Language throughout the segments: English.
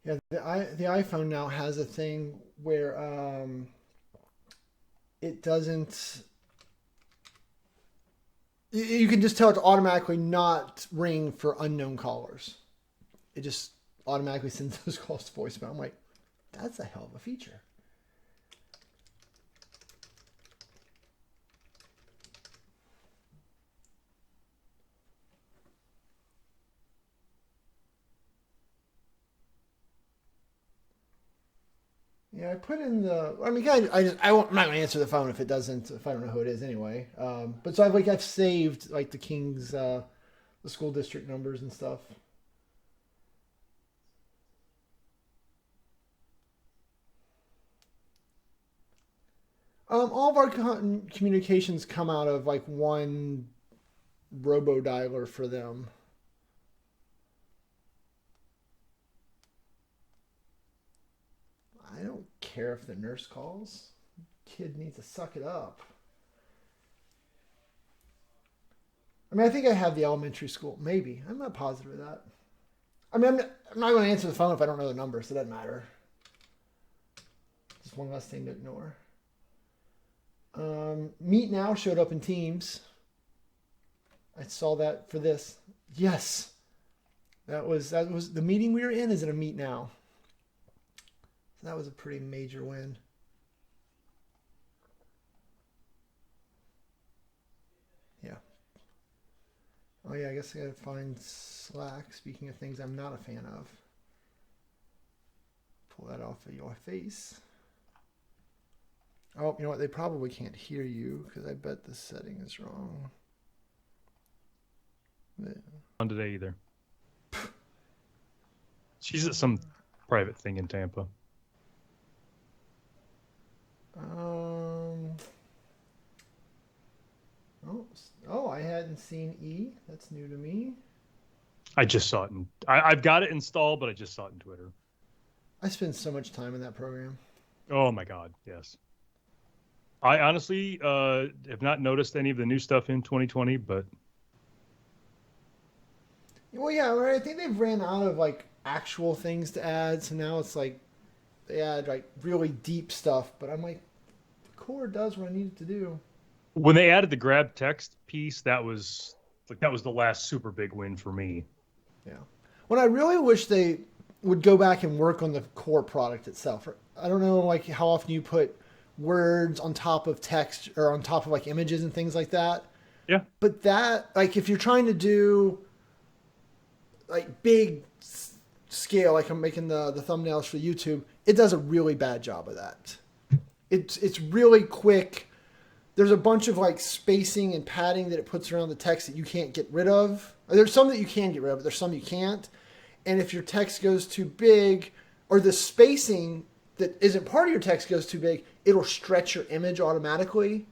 Yeah, the iPhone now has a thing where it doesn't. You can just tell it to automatically not ring for unknown callers. It just automatically sends those calls to voicemail. I'm like, that's a hell of a feature. Yeah, I put in the. I mean, I'm not gonna answer the phone if it doesn't. If I don't know who it is anyway. But so I've saved like the King's, the school district numbers and stuff. All of our communications come out of like one robo dialer for them. I don't care if the nurse calls. Kid needs to suck it up. I mean, I think I have the elementary school. Maybe. I'm not positive of that. I mean, I'm not going to answer the phone if I don't know the number, so it doesn't matter. Just one less thing to ignore. Meet Now showed up in Teams. I saw that for this. Yes, that was the meeting we were in. Is it a Meet Now? So that was a pretty major win. Yeah. Oh yeah, I guess I gotta find Slack. Speaking of things I'm not a fan of, pull that off of your face. Oh, you know what? They probably can't hear you because I bet the setting is wrong. On today either. She's at some private thing in Tampa. Um. Oh, oh, I hadn't seen E. That's new to me. I just saw it, and I've got it installed, but I just saw it in Twitter. I spend so much time in that program. Oh my God, yes. I honestly have not noticed any of the new stuff in 2020, but Well, yeah, right. I think they've ran out of like actual things to add, so now it's like they add like really deep stuff. But I'm like, the core does what I need it to do. when they added the grab text piece, that was the last super big win for me. Yeah. What I really wish they would go back and work on the core product itself. I don't know like how often you put words on top of text or on top of like images and things like that. Yeah, But that like if you're trying to do like big scale, like I'm making the thumbnails for YouTube, it does a really bad job of that. It's really quick. There's a bunch of like spacing and padding that it puts around the text that you can't get rid of. There's some that you can get rid of, but there's some you can't. And if your text goes too big, or the spacing that isn't part of your text goes too big, it'll stretch your image automatically.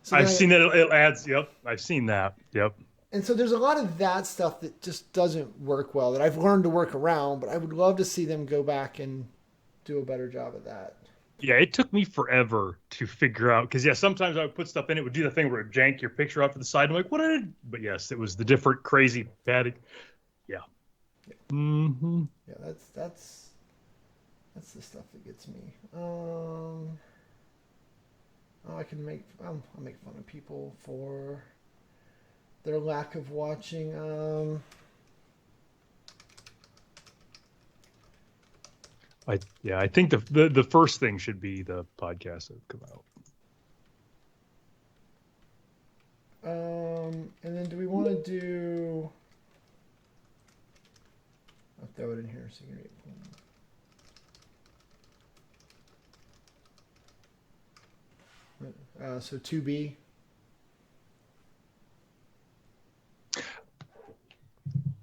So I've then, seen that it adds. Yep, I've seen that. Yep. and so there's a lot of that stuff that just doesn't work well that I've learned to work around. But I would love to see them go back and do a better job of that. Yeah, it took me forever to figure out because yeah, sometimes I would put stuff in, it would do the thing where it jank your picture off to the side. I'm like, what did? But yes, it was the different crazy padding. Yeah. Hmm. Yeah, that's the stuff that gets me. Oh, I'll make fun of people for their lack of watching. I think the first thing should be the podcast that come out. And then do we want to do? I'll throw it in here so you can read. So 2B.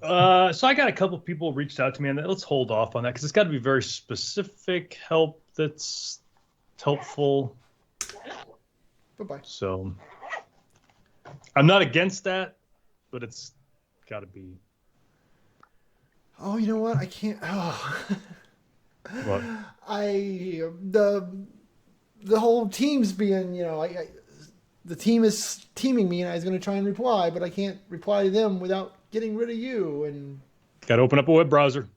So I got a couple people reached out to me, and let's hold off on that because it's got to be very specific help that's helpful. Bye bye. So I'm not against that, but it's got to be Oh, you know what? I can't. Oh, what. I the whole team's being the team is teaming me and I was going to try and reply, but I can't reply to them without getting rid of you. And Got to open up a web browser.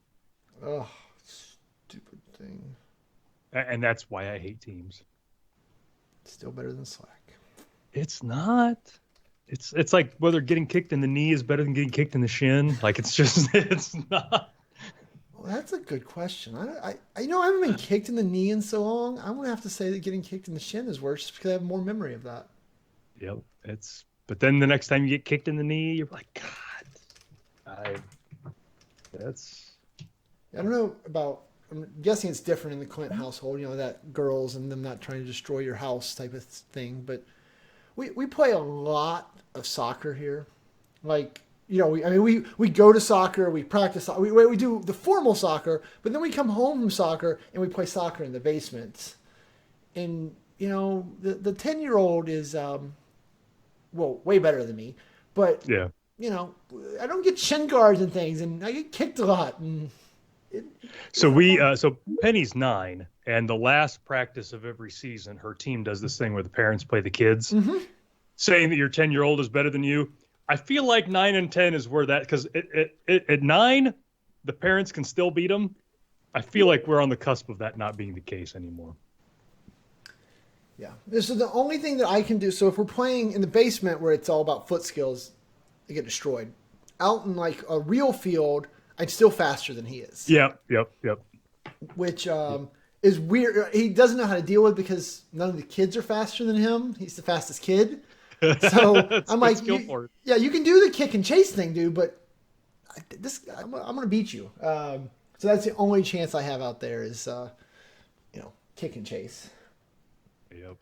oh, And that's why I hate teams. Still better than Slack. It's not. It's like whether getting kicked in the knee is better than getting kicked in the shin. Like it's just it's not. Well, that's a good question. I haven't been kicked in the knee in so long. I'm gonna have to say that getting kicked in the shin is worse just because I have more memory of that. Yep. But then the next time you get kicked in the knee, you're like, God, that's I don't know about. I'm guessing it's different in the Clint household. You know, that girls and them not trying to destroy your house type of thing. But we play a lot of soccer here. Like, you know, we go to soccer, we practice, we do the formal soccer, but then we come home from soccer and we play soccer in the basement. And you know, the 10-year-old is well, way better than me, but yeah. you know, I don't get shin guards and things, and I get kicked a lot, and it's So not fun. so Penny's 9, and the last practice of every season, her team does this thing where the parents play the kids, Mm-hmm. saying that your 10-year-old is better than you. I feel like 9 and 10 is where that because at 9, the parents can still beat them. I feel like we're on the cusp of that not being the case anymore. Yeah, this is the only thing that I can do. So if we're playing in the basement where it's all about foot skills, I get destroyed. Out in like a real field, I'm still faster than he is, Yep. which is weird. He doesn't know how to deal with because none of the kids are faster than him. He's the fastest kid. So That's I'm good like, skill for it. yeah, you can do the kick and chase thing, dude, but I'm gonna beat you. So that's the only chance I have out there is, you know, kick and chase. Yep.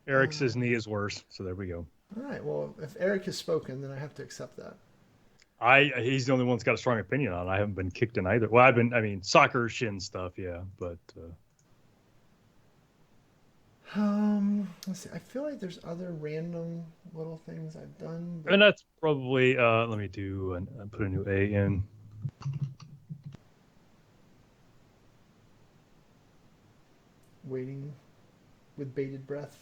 Eric says knee is worse, so there we go. All right. Well, if Eric has spoken, then I have to accept that. He's the only one that's got a strong opinion on it. I haven't been kicked in either. Well, I mean, soccer shin stuff, yeah, but Let's see. I feel like there's other random little things I've done, but and that's probably let me do and put a new A in. waiting with bated breath.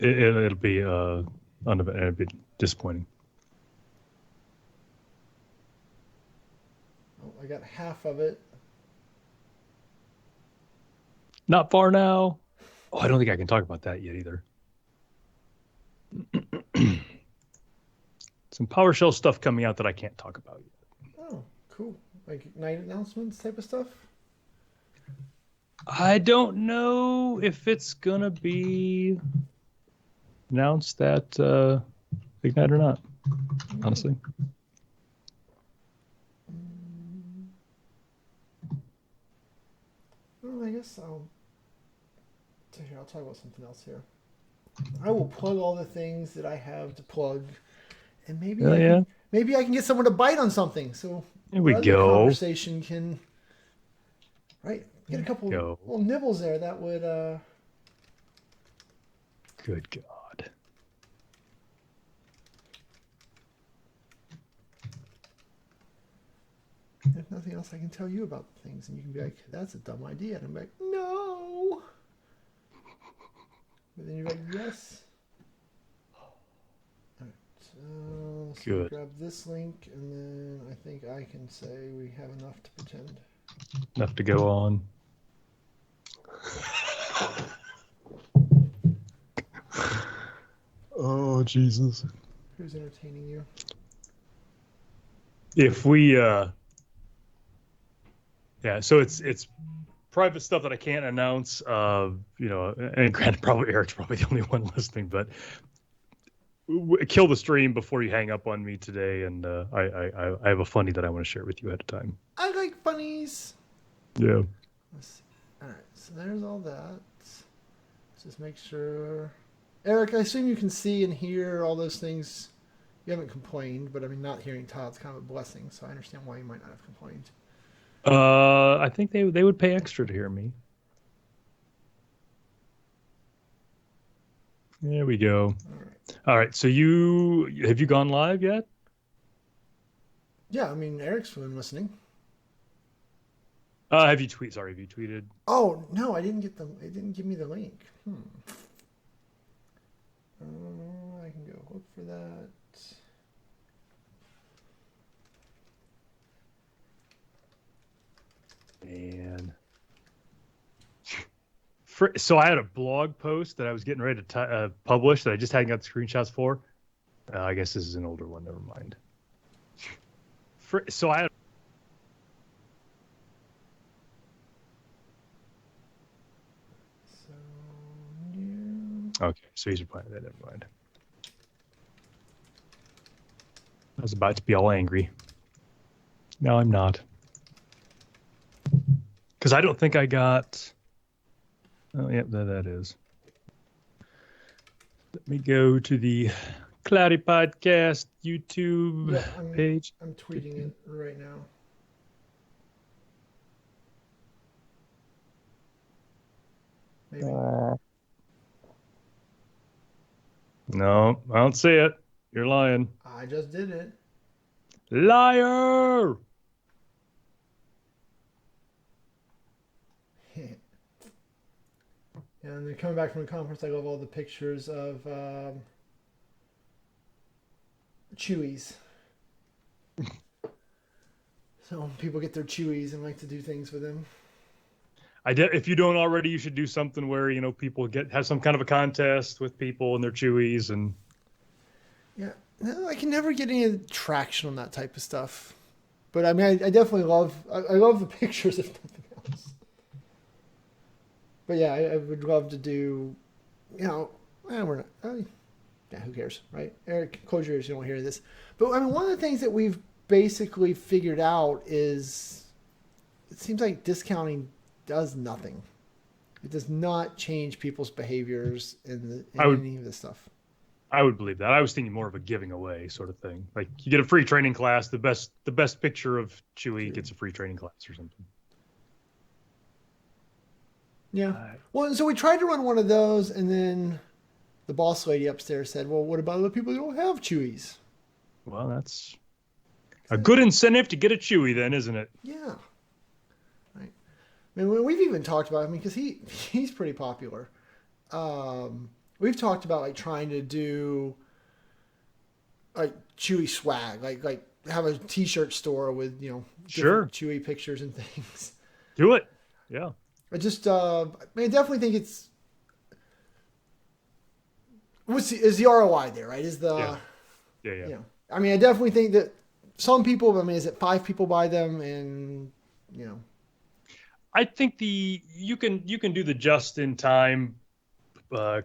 It'll be it'll be disappointing. Oh, I got half of it. Not far now. Oh, I don't think I can talk about that yet either. Some PowerShell stuff coming out that I can't talk about yet. Oh, cool. Like night announcements type of stuff. I don't know if it's gonna be announced that Ignite or not. Honestly, Well, I guess I'll talk about something else here. I will plug all the things that I have to plug, and yeah. maybe I can get someone to bite on something. So Here we our other go. conversation can get a couple Go. little nibbles there. That would Good God. if nothing else, I can tell you about things, and you can be like, "That's a dumb idea," and I'm like, "No." But then you're like, "Yes." All right. So Good. grab this link, and then I think I can say we have enough to pretend. Enough to go on. Oh, Jesus. Who's entertaining you? If we yeah, so it's private stuff that I can't announce. You know, and granted, probably Eric's probably the only one listening, but kill the stream before you hang up on me today, and I have a funny that I want to share with you ahead of time. I like funnies. Yeah. Let's see. All right, so there's all that. Let's just make sure. Eric, I assume you can see and hear all those things. You haven't complained, but I mean, not hearing Todd's kind of a blessing, so I understand why you might not have complained. I think they would pay extra to hear me. There we go. All right. All right. So have you gone live yet? Yeah, I mean, Eric's been listening. Have you tweeted? Oh no, I didn't get them. It didn't give me the link. I can go look for that. And So I had a blog post that I was getting ready to publish that I just hadn't got the screenshots for. I guess this is an older one. Never mind. So I had. So new. Okay, so he's replying to that. Never mind. I was about to be all angry. No, I'm not. Because I don't think I got. Oh, yep, that is. Let me go to the Cloudy Podcast YouTube page. I'm tweeting it right now. Maybe. No, I don't see it. You're lying. I just did it. Liar! And then coming back from the conference, I love all the pictures of Chewies. So people get their Chewies and like to do things with them. If you don't already, you should do something where people have some kind of a contest with people and their Chewies and. Yeah, no, I can never get any traction on that type of stuff. But I mean, I definitely love. I love the pictures if nothing else. But yeah, I would love to do. We're not. Yeah, who cares, right? Eric, close your ears. You don't hear this. But I mean, one of the things that we've basically figured out is, it seems like discounting does nothing. It does not change people's behaviors in any of this stuff. I would believe that. I was thinking more of a giving away sort of thing. Like you get a free training class, the best picture of Chewie gets a free training class or something. Yeah. Well, so we tried to run one of those, and then the boss lady upstairs said, "Well, what about other people who don't have Chewies?" Well, that's a good incentive to get a Chewie, then, isn't it? Yeah. Right. I mean, we've even talked about him because he's pretty popular. We've talked about like trying to do like Chewy swag, like have a T-shirt store with different Chewy pictures and things. Do it, yeah. I just I definitely think it's is the ROI there, right? Is the yeah. I mean, I definitely think that some people. I mean, is it 5 people buy them, and I think you can do the just in time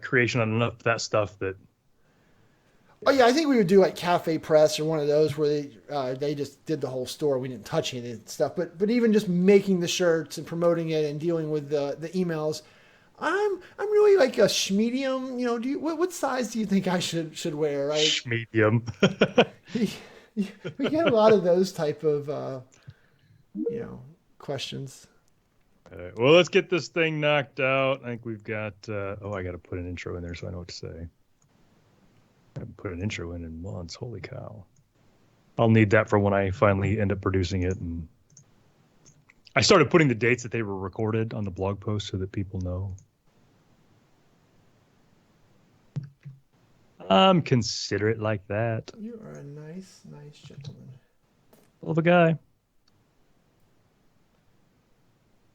creation on enough of that stuff that. Oh yeah, I think we would do like Cafe Press or one of those where they just did the whole store. We didn't touch any of the stuff, but even just making the shirts and promoting it and dealing with the emails, I'm really like a schmedium. What size do you think I should wear? Right, schmedium. We get a lot of those type of questions. All right, well, let's get this thing knocked out. I think we've got. I got to put an intro in there so I know what to say. I haven't put an intro in months. Holy cow! I'll need that for when I finally end up producing it. And I started putting the dates that they were recorded on the blog post so that people know. I'm considerate like that. You are a nice gentleman. Love a guy.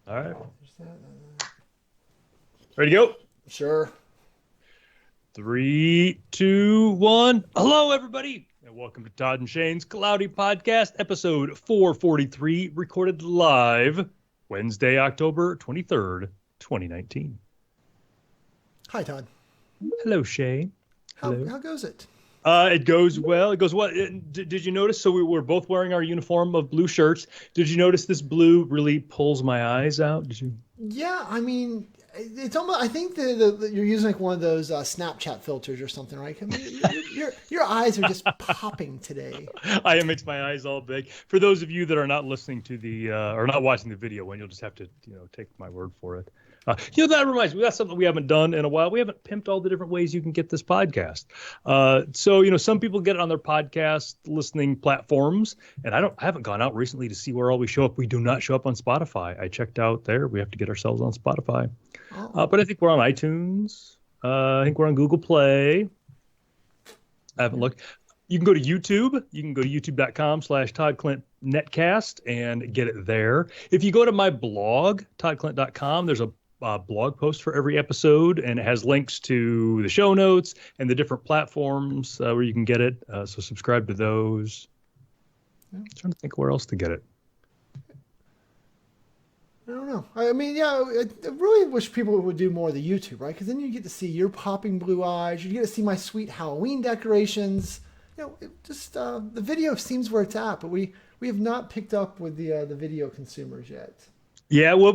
All right. Ready to go? Sure. 3, 2, 1. Hello, everybody, and welcome to Todd and Shane's Cloudy Podcast, episode 443, recorded live Wednesday, October 23rd, 2019. Hi, Todd. Hello, Shane. How goes it? It goes well. It goes well. Did you notice? So we were both wearing our uniform of blue shirts. Did you notice this blue really pulls my eyes out? Did you? Yeah, I mean, it's almost. I think that you're using like one of those Snapchat filters or something, right? I mean, your eyes are just popping today. It makes my eyes all big. For those of you that are not listening to the or not watching the video, when you'll just have to take my word for it. That reminds me, that's something we haven't done in a while. We haven't pimped all the different ways you can get this podcast. So some people get it on their podcast listening platforms, and I haven't gone out recently to see where all we show up. We do not show up on Spotify. I checked out there. We have to get ourselves on Spotify. But I think we're on iTunes. I think we're on Google Play. I haven't looked. You can go to YouTube. You can go to youtube.com/ToddClintNetcast and get it there. If you go to my blog, toddclint.com, there's a blog post for every episode, and it has links to the show notes and the different platforms where you can get it. So subscribe to those. I'm trying to think where else to get it. I don't know. I mean, yeah, I really wish people would do more of the YouTube, right? Because then you get to see your popping blue eyes. You get to see my sweet Halloween decorations. The video seems where it's at, but we have not picked up with the video consumers yet. Yeah, well,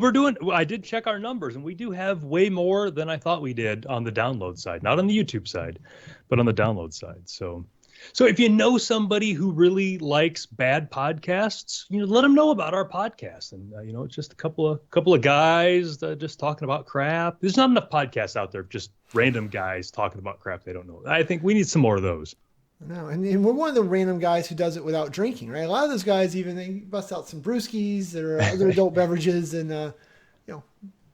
I did check our numbers, and we do have way more than I thought we did on the download side. Not on the YouTube side, but on the download side. So if you know somebody who really likes bad podcasts, let them know about our podcast. And it's just a couple of guys just talking about crap. There's not enough podcasts out there, just random guys talking about crap they don't know. I think we need some more of those. No, and we're one of the random guys who does it without drinking, right? A lot of those guys they bust out some brewskis or other adult beverages and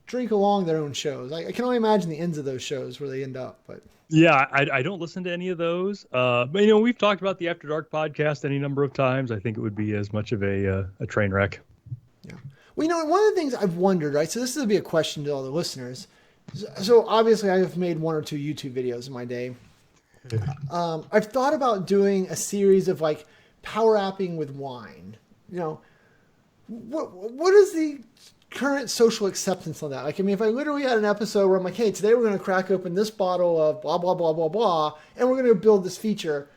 drink along their own shows. I can only imagine the ends of those shows where they end up, but. Yeah, I don't listen to any of those. But we've talked about the After Dark podcast any number of times. I think it would be as much of a train wreck. Yeah. Well, one of the things I've wondered, right? So this will be a question to all the listeners. So obviously I've made 1 or 2 YouTube videos in my day. I've thought about doing a series of like power apping with wine. What is the current social acceptance on that? Like, I mean, if I literally had an episode where I'm like, hey, today we're going to crack open this bottle of blah, blah, blah, blah, blah, and we're going to build this feature,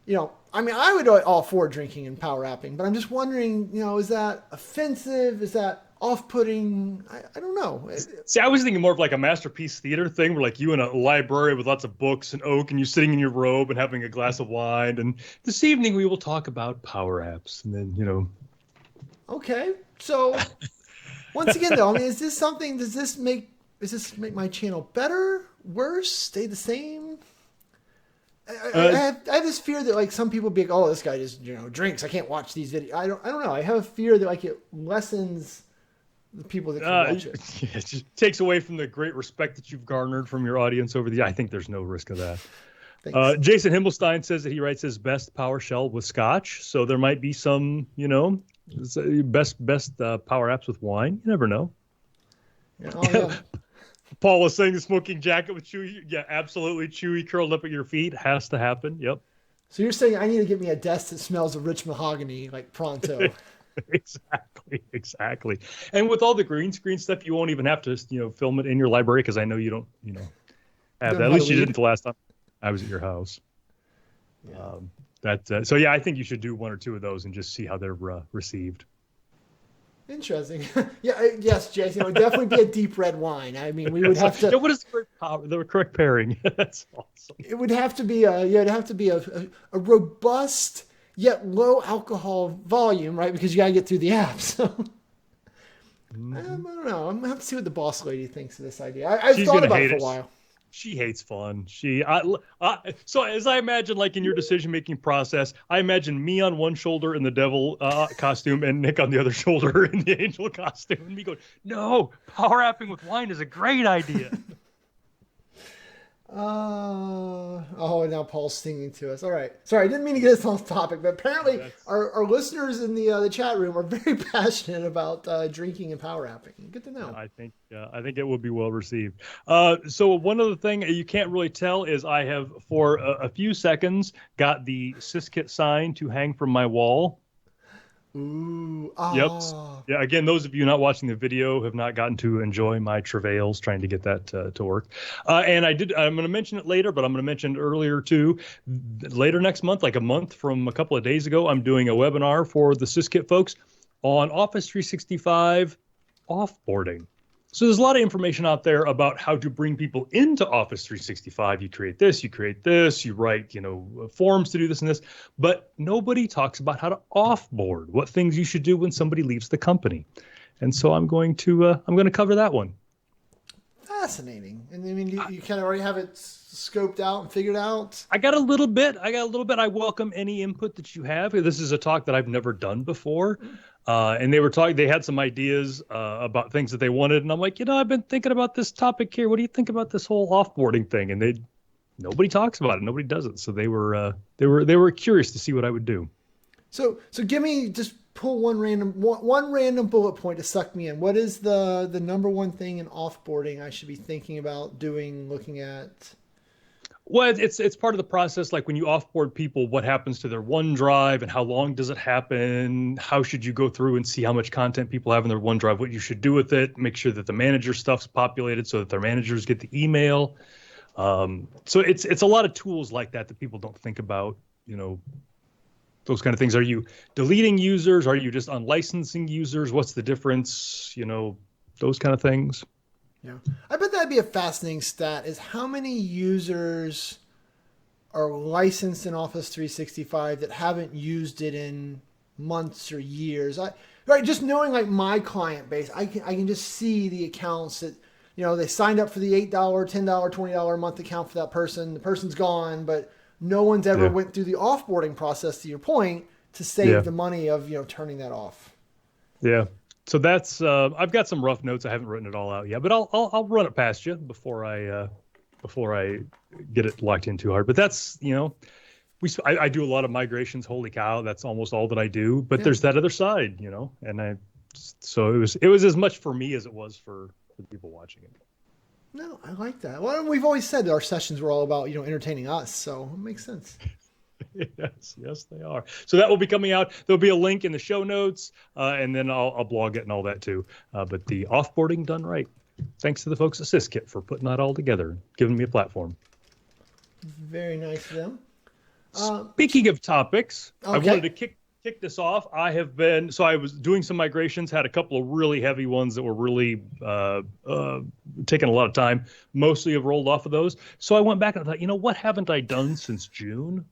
I mean, I would all for drinking and power apping, but I'm just wondering, is that offensive? Is that off-putting? I don't know. See, I was thinking more of like a Masterpiece Theater thing where like you in a library with lots of books and oak and you sitting in your robe and having a glass of wine. And this evening we will talk about power apps. And then, Okay. So once again, though, I mean, does this make my channel better, worse, stay the same? I have this fear that like some people be like, oh, this guy just drinks. I can't watch these videos. I don't know. I have a fear that like it lessens the people that can watch it. It just takes away from the great respect that you've garnered from your audience over the years. I think there's no risk of that. Jason Himmelstein says that he writes his best PowerShell with Scotch, so there might be some, best power apps with wine. You never know. Yeah. Paul was saying the smoking jacket with Chewy. Yeah, absolutely. Chewy curled up at your feet has to happen. Yep. So you're saying I need to get me a desk that smells of rich mahogany like pronto. Exactly. And with all the green screen stuff, you won't even have to, film it in your library because I know you don't, have that. At least you didn't the last time I was at your house. Yeah. So yeah, I think you should do 1 or 2 of those and just see how they're received. Interesting. Yes, Jason. It would definitely be a deep red wine. I mean, we would have to. What is the correct pairing? That's awesome. It would have to be a robust yet low alcohol volume, right? Because you got to get through the app. So I don't know. I'm gonna have to see what the boss lady thinks of this idea. I've thought about it for a while. She hates fun. So as I imagine, like in your decision-making process, I imagine me on one shoulder in the devil costume and Nick on the other shoulder in the angel costume. And me going, no, power apping with wine is a great idea. Now Paul's singing to us. All right. Sorry, I didn't mean to get us off topic, but apparently our listeners in the chat room are very passionate about drinking and power apping. Good to know. I think it will be well received. So one other thing you can't really tell is I have for a few seconds got the Syskit sign to hang from my wall. Ooh. Yep. Yeah. Again, those of you not watching the video have not gotten to enjoy my travails trying to get that to work. And I'm going to mention it later, but I'm going to mention it earlier too. Later next month, like a month from a couple of days ago, I'm doing a webinar for the Syskit folks on Office 365 offboarding. So there's a lot of information out there about how to bring people into Office 365. You create this, you write, forms to do this and this, but nobody talks about how to offboard, what things you should do when somebody leaves the company. And so I'm going to cover that one. Fascinating. And I mean, you kind of already have it scoped out and figured out? I got a little bit. I welcome any input that you have. This is a talk that I've never done before. And they had some ideas about things that they wanted. And I'm like, I've been thinking about this topic here. What do you think about this whole offboarding thing? And nobody talks about it. Nobody does it. So they were curious to see what I would do. So give me just pull one random bullet point to suck me in. What is the number one thing in offboarding I should be thinking about doing, looking at? Well, it's part of the process. Like when you offboard people, what happens to their OneDrive and how long does it happen? How should you go through and see how much content people have in their OneDrive? What you should do with it? Make sure that the manager stuff's populated so that their managers get the email. So it's a lot of tools like that people don't think about. Those kind of things. Are you deleting users? Are you just unlicensing users? What's the difference? Those kind of things. Yeah, I bet that'd be a fascinating stat, is how many users are licensed in Office 365 that haven't used it in months or years. Right, just knowing like my client base, I can just see the accounts that, they signed up for the $8, $10, $20 a month account for that person. The person's gone, but no one's ever went through the offboarding process, to your point, to save the money of, turning that off. Yeah. So that's I've got some rough notes. I haven't written it all out yet, but I'll run it past you before I get it locked in too hard. But that's I do a lot of migrations. Holy cow, that's almost all that I do. But there's that other side, and so it was as much for me as it was for the people watching it. No, I like that. Well, we've always said that our sessions were all about entertaining us, so it makes sense. Yes, they are. So that will be coming out. There'll be a link in the show notes, and then I'll blog it and all that too. But the offboarding done right. Thanks to the folks at SysKit for putting that all together, giving me a platform. Very nice of them. Speaking of topics, okay. I wanted to kick this off. I was doing some migrations, had a couple of really heavy ones that were really taking a lot of time. Mostly have rolled off of those. So I went back and I thought, what haven't I done since June?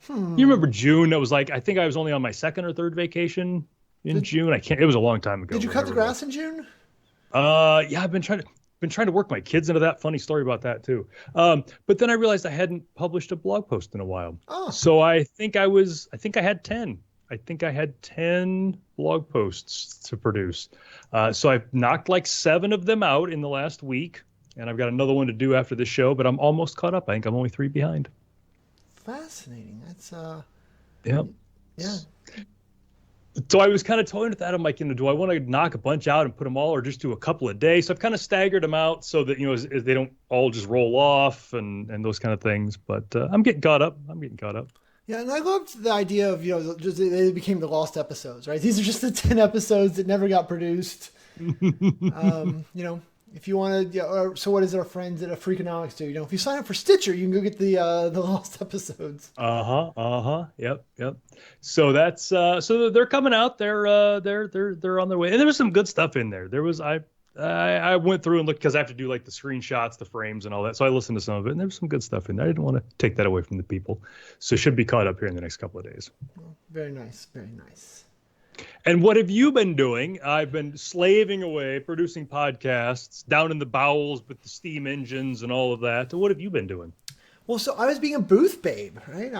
You remember June? It was like, I think I was only on my second or third vacation in June. It was a long time ago. Did you cut the grass in June? Yeah, I've been trying to work my kids into that. Funny story about that too. But then I realized I hadn't published a blog post in a while. Oh. So I think I had 10. I think I had 10 blog posts to produce. So I've knocked like 7 of them out in the last week, and I've got another one to do after this show, but I'm almost caught up. I think I'm only 3 behind. Fascinating. That's yeah. So I was kind of toying with that. I'm like, do I want to knock a bunch out and put them all, or just do a couple a day? So I've kind of staggered them out so that as they don't all just roll off and those kind of things. But I'm getting caught up. Yeah, and I loved the idea of just they became the lost episodes, right? These are just the 10 episodes that never got produced. If you want to, so what does our friends at Freakonomics do? If you sign up for Stitcher, you can go get the lost episodes. Yep. So that's so they're coming out. They're on their way, and there was some good stuff in there. I went through and looked because I have to do like the screenshots, the frames, and all that. So I listened to some of it, and there was some good stuff in there. I didn't want to take that away from the people, so it should be caught up here in the next couple of days. Very nice, very nice. And what have you been doing? I've been slaving away, producing podcasts down in the bowels with the steam engines and all of that. So what have you been doing? Well, so I was being a booth babe, right?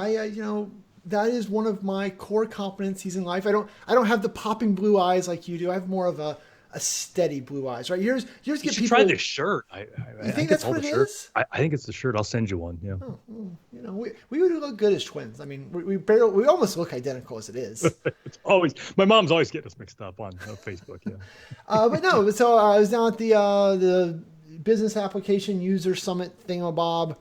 That is one of my core competencies in life. I don't have the popping blue eyes like you do. I have more of a steady blue eyes, right? Yours get you should people. Try this shirt. I think that's what it is? I think it's the shirt. I'll send you one. Yeah. We would look good as twins. I mean, we almost look identical as it is. It's always my mom's always getting us mixed up on Facebook. Yeah. But no. So I was down at the Business Application User Summit thingamabob.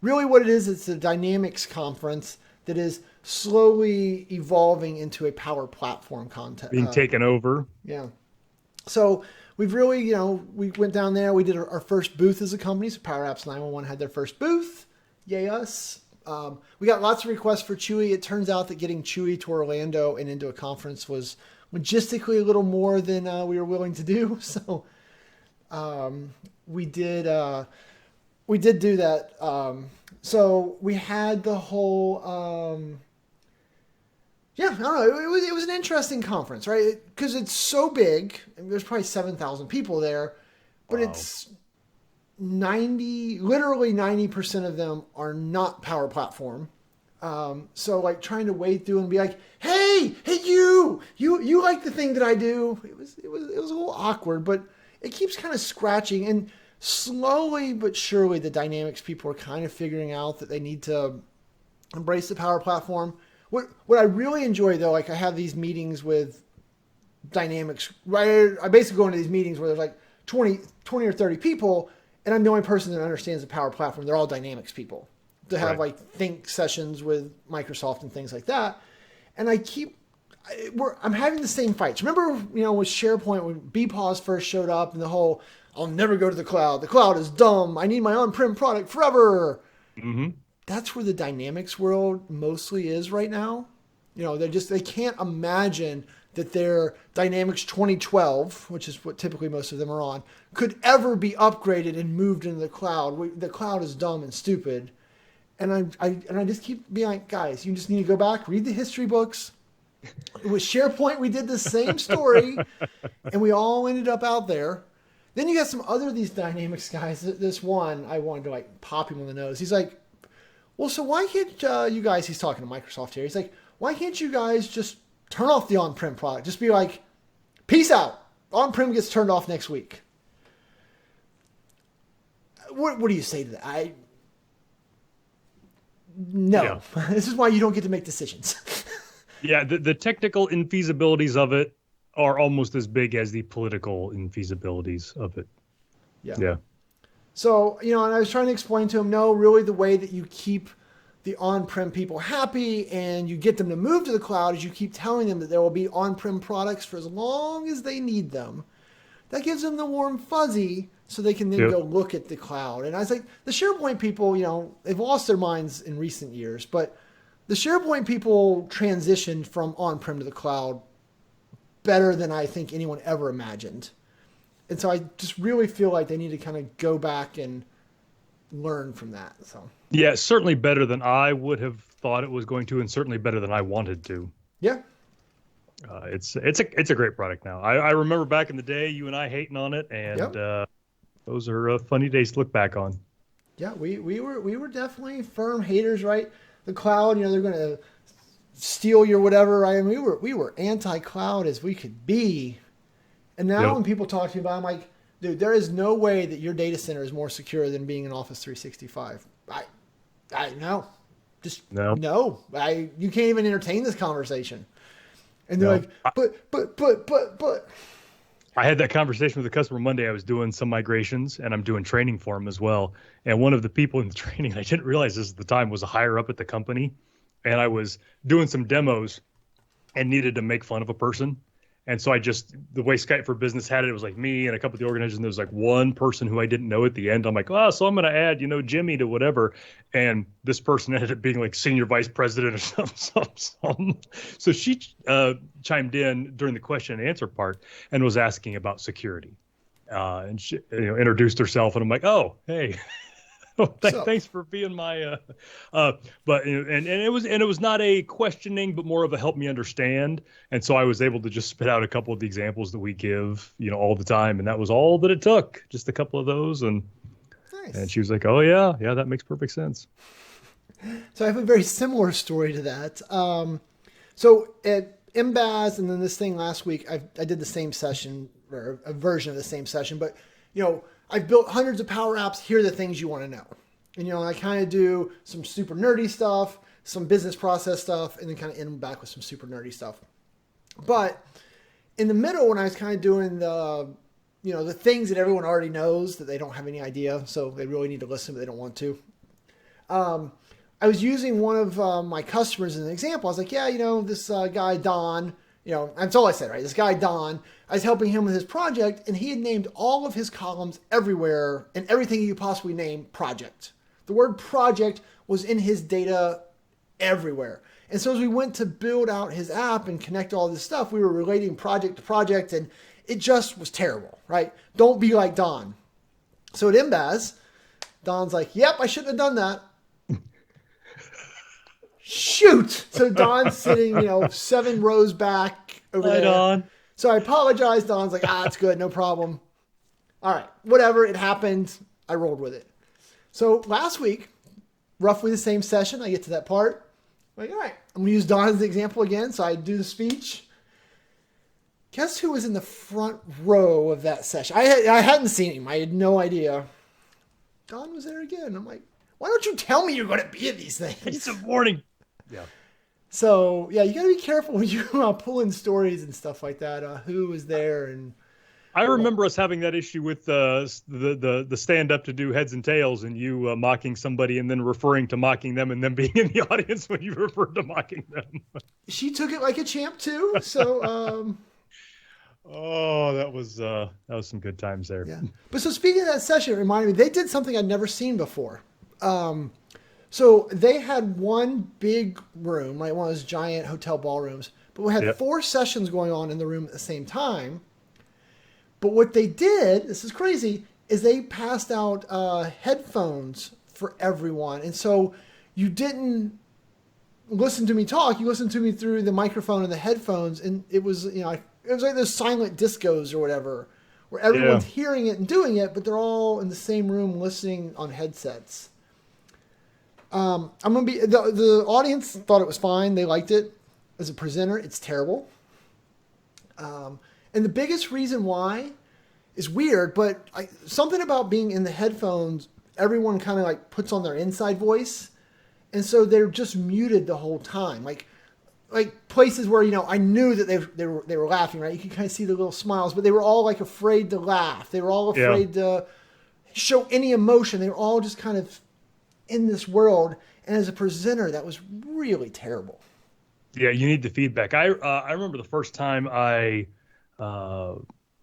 Really, what it is, it's a Dynamics conference that is slowly evolving into a Power Platform content. Being taken over. Yeah. So we've really, we went down there. We did our first booth as a company. So Power Apps 911 had their first booth. Yay us. We got lots of requests for Chewy. It turns out that getting Chewy to Orlando and into a conference was logistically a little more than we were willing to do. So we did do that. So we had the whole... I don't know. It was an interesting conference, right? Because it's so big. There's probably 7,000 people there, but it's literally 90% of them are not Power Platform. So like trying to wade through and be like, hey, you like the thing that I do. It was a little awkward, but it keeps kind of scratching, and slowly but surely the Dynamics people are kind of figuring out that they need to embrace the Power Platform. What I really enjoy, though, like I have these meetings with dynamics, right? I basically go into these meetings where there's like 20 or 30 people, and I'm the only person that understands the Power Platform. They're all Dynamics people to have like think sessions with Microsoft and things like that. And I'm having the same fights. Remember, with SharePoint when BPOS first showed up and the whole, I'll never go to the cloud. The cloud is dumb. I need my on-prem product forever. Mm-hmm. That's where the Dynamics world mostly is right now. They can't imagine that their Dynamics 2012, which is what typically most of them are on, could ever be upgraded and moved into the cloud. The cloud is dumb and stupid. And I just keep being like, guys, you just need to go back, read the history books. With SharePoint, we did the same story, and we all ended up out there. Then you got some other of these Dynamics guys. This one, I wanted to like pop him on the nose. He's like, well, so why can't you guys, he's talking to Microsoft here. He's like, why can't you guys just turn off the on-prem product? Just be like, peace out. On-prem gets turned off next week. What do you say to that? No. Yeah. This is why you don't get to make decisions. Yeah, the technical infeasibilities of it are almost as big as the political infeasibilities of it. Yeah. So, and I was trying to explain to him, no, really the way that you keep the on-prem people happy and you get them to move to the cloud is you keep telling them that there will be on-prem products for as long as they need them. That gives them the warm fuzzy so they can then go look at the cloud. And I was like, the SharePoint people, they've lost their minds in recent years, but the SharePoint people transitioned from on-prem to the cloud better than I think anyone ever imagined. And so I just really feel like they need to kind of go back and learn from that. So yeah, certainly better than I would have thought it was going to, and certainly better than I wanted to. Yeah. It's a great product now. I remember back in the day, you and I hating on it, and those are funny days to look back on. Yeah, we were definitely firm haters, right? The cloud, they're going to steal your whatever. Right? I mean, we were anti-cloud as we could be, and now when people talk to me about it, I'm like, dude, there is no way that your data center is more secure than being in Office 365. I know, just no. You can't even entertain this conversation. And they're like, but. I had that conversation with a customer Monday. I was doing some migrations, and I'm doing training for him as well. And one of the people in the training, I didn't realize this at the time, was a higher up at the company. And I was doing some demos and needed to make fun of a person. And so the way Skype for Business had it was like me and a couple of the organizers, and there was like one person who I didn't know at the end. I'm like, so I'm going to add, Jimmy to whatever. And this person ended up being like senior vice president or something. So she chimed in during the question and answer part and was asking about security. And she introduced herself, and I'm like, oh, hey. Thanks for being my but it was not a questioning, but more of a help me understand. And so I was able to just spit out a couple of the examples that we give all the time, and that was all that it took, just a couple of those. And nice. And she was like, oh yeah, that makes perfect sense. So I have a very similar story to that. So at MBAS and then this thing last week, I did the same session, or a version of the same session, but I've built hundreds of Power Apps. Here are the things you want to know. And, I kind of do some super nerdy stuff, some business process stuff, and then kind of end back with some super nerdy stuff. But in the middle, when I was kind of doing the things that everyone already knows that they don't have any idea, so they really need to listen, but they don't want to. I was using one of my customers as an example. I was like, this guy, Don, that's all I said, right? This guy, Don, I was helping him with his project, and he had named all of his columns everywhere, and everything you possibly name, project. The word project was in his data everywhere. And so as we went to build out his app and connect all this stuff, we were relating project to project, and it just was terrible, right? Don't be like Don. So at MBAS, Don's like, yep, I shouldn't have done that. Shoot! So Don's sitting, 7 rows back over there. Don. So I apologize. Don's like, it's good, no problem. All right, whatever, it happened. I rolled with it. So last week, roughly the same session, I get to that part. I'm like, all right, I'm going to use Don as the example again. So I do the speech. Guess who was in the front row of that session? I hadn't seen him. I had no idea. Don was there again. I'm like, why don't you tell me you're going to be at these things? It's a warning. Yeah. So yeah, you got to be careful when you pull in stories and stuff like that. Who was there and I what? remember us having that issue with the stand up to do heads and tails, and you mocking somebody and then referring to mocking them, and then being in the audience when you referred to mocking them. She took it like a champ too. So Oh, that was some good times there. yeah. But so speaking of that session, it reminded me they did something I'd never seen before. So they had one big room, like one of those giant hotel ballrooms, but we had Yep. 4 sessions going on in the room at the same time. But what they did, this is crazy, is they passed out headphones for everyone, and so you didn't listen to me talk. You listened to me through the microphone and the headphones, and it was it was like those silent discos or whatever, where Yeah. everyone's hearing it and doing it, but they're all in the same room listening on headsets. I'm gonna be the audience thought it was fine. They liked it. As a presenter, it's terrible. And the biggest reason why is weird, but something about being in the headphones, everyone kind of like puts on their inside voice, and so they're just muted the whole time. Like places where I knew that they were laughing, right? You could kind of see the little smiles, but they were all like afraid to laugh. They were all Yeah. afraid to show any emotion. They were all just kind of in this world. And as a presenter, that was really terrible. Yeah, you need the feedback. I remember the first time I uh,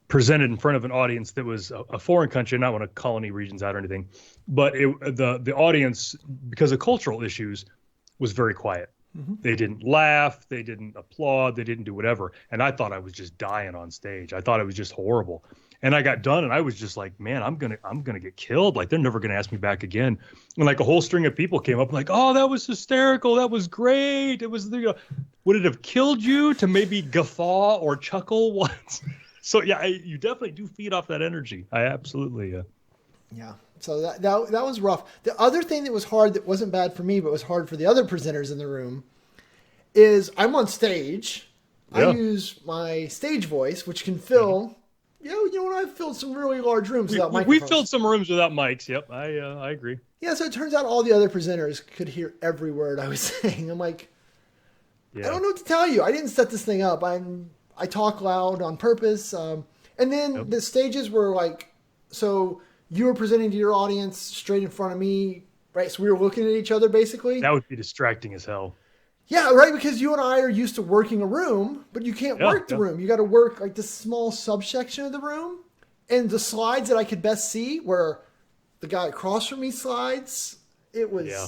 presented in front of an audience that was a foreign country, not one of colony regions out or anything, but the audience, because of cultural issues, was very quiet. Mm-hmm. They didn't laugh, they didn't applaud, they didn't do whatever, and I thought I was just dying on stage. I thought it was just horrible. And I got done, and I was just like, "Man, I'm gonna get killed. Like they're never gonna ask me back again." And like a whole string of people came up, like, "Oh, that was hysterical. That was great. It was would it have killed you to maybe guffaw or chuckle once?" So yeah, you definitely do feed off that energy. I absolutely. Yeah. So that was rough. The other thing that was hard that wasn't bad for me, but was hard for the other presenters in the room, is I'm on stage. I Yeah. use my stage voice, which can fill. I've filled some really large rooms without We microphones. filled some rooms without mics. Yep, I agree. Yeah, so it turns out all the other presenters could hear every word I was saying. I'm like, I Yeah. don't know what to tell you. I didn't set this thing up. I talk loud on purpose. And then Yep. the stages were like, so you were presenting to your audience straight in front of me, right? So we were looking at each other basically. That would be distracting as hell. Yeah, right. Because you and I are used to working a room, but you can't Yeah, work the yeah. room. You got to work like this small subsection of the room. And the slides that I could best see were the guy across from me slides. It was Yeah.